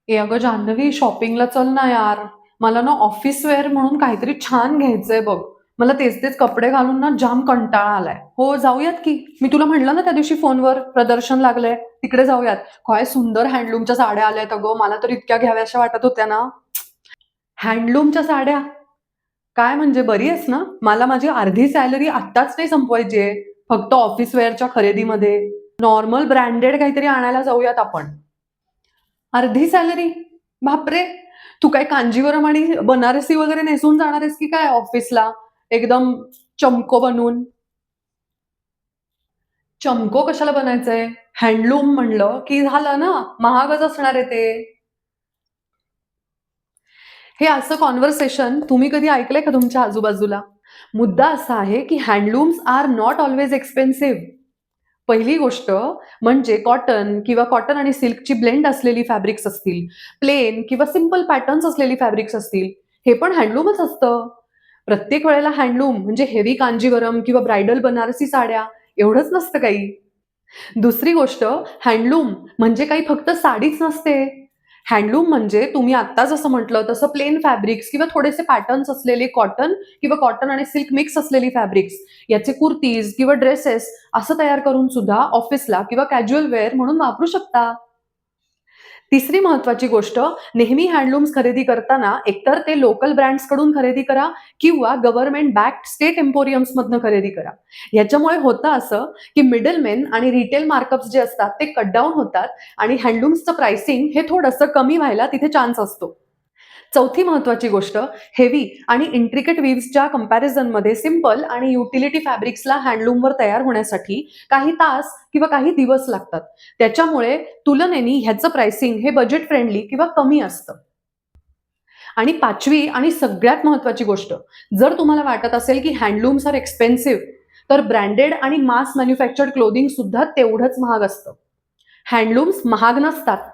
ए अगं जान्हवी, शॉपिंगला चल ना यार. मला ना ऑफिस वेअर म्हणून काहीतरी छान घ्यायचंय बघ. मला तेच तेच कपडे घालून ना जाम कंटाळा आलाय. हो, जाऊयात की. मी तुला म्हणलं ना त्या दिवशी फोनवर प्रदर्शन लागलंय, तिकडे जाऊयात. काय सुंदर हँडलूमच्या साड्या आल्यात अगं. मला तर इतक्या घ्याव्याशा वाटत होत्या ना. हँडलूमच्या साड्या? काय म्हणजे बरी आहेस ना? मला माझी अर्धी सॅलरी आत्ताच नाही संपवायची आहे. फक्त ऑफिस वेअरच्या खरेदीमध्ये. नॉर्मल ब्रँडेड काहीतरी आणायला जाऊयात आपण. अर्धी सॅलरी? बापरे! तू काय कांजीवरम आणि बनारसी वगैरे नेसून जाणार आहेस की काय ऑफिसला? एकदम चमको बनून? चमको कशाला बनायचंय? हँडलूम म्हणलं की झालं ना, महागच असणार आहे ते. हे असं कॉन्व्हर्सेशन तुम्ही कधी ऐकलंय का तुमच्या आजूबाजूला? मुद्दा असा आहे की हँडलूम्स आर नॉट ऑल्वेज एक्सपेन्सिव्ह. पहिली गोष्ट म्हणजे कॉटन आणि सिल्कची ब्लेंड असलेली फॅब्रिक्स असतील, प्लेन किंवा सिंपल पॅटर्न्स असलेली फॅब्रिक्स असतील, हे पण हँडलूमच असतं. प्रत्येक वेळेला हँडलूम म्हणजे हेवी कांजीवरम किंवा ब्रायडल बनारसी साड्या एवढंच नसतं काही. दुसरी गोष्ट, हँडलूम म्हणजे काही फक्त साडीच नसते. हँडलूम म्हणजे तुम्ही आत्ता जसं म्हटलं तसं प्लेन फॅब्रिक्स किंवा थोडेसे पॅटर्न्स असलेले कॉटन आणि सिल्क मिक्स असलेली फॅब्रिक्स याचे कुर्तीज किंवा ड्रेसेस असं तयार करून सुद्धा ऑफिसला किंवा कॅज्युअल वेअर म्हणून वापरू शकता. तिसरी महत्वाची गोष्ट, नेहमी हँडलूम्स खरेदी करताना एकतर ते लोकल ब्रँड्सकडून खरेदी करा किंवा गव्हर्नमेंट बॅक्ड स्टेट एम्पोरियम्समधनं खरेदी करा. ह्याच्यामुळे होतं असं, की मिडलमेन आणि रिटेल मार्कअप्स जे असतात ते कट डाउन होतात आणि हँडलूम्सचं प्राइसिंग हे थोडंसं कमी व्हायला तिथे चान्स असतो. चौथी महत्वाची गोष्ट, हेवी आणि इंट्रिकेट वीव्सच्या कंपॅरिझनमध्ये सिंपल आणि युटिलिटी फॅब्रिक्सला हँडलूमवर तयार होण्यासाठी काही तास किंवा काही दिवस लागतात. त्याच्यामुळे तुलनेने ह्याचं प्राइसिंग हे बजेट फ्रेंडली किंवा कमी असतं. आणि पाचवी आणि सगळ्यात महत्वाची गोष्ट, जर तुम्हाला वाटत असेल की हँडलूम्स आर एक्सपेन्सिव्ह, तर ब्रँडेड आणि मास मॅन्युफॅक्चर्ड क्लोदिंग सुद्धा तेवढंच महाग असतं. हँडलूम्स महाग नसतात,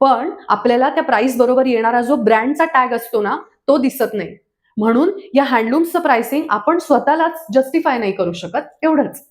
पण आपल्याला त्या प्राइस बरोबर येणारा जो ब्रँडचा टॅग असतो ना, तो दिसत नाही. म्हणून या हँडलूम्सचं प्राइसिंग आपण स्वतःलाच जस्टिफाय नाही करू शकत, एवढंच.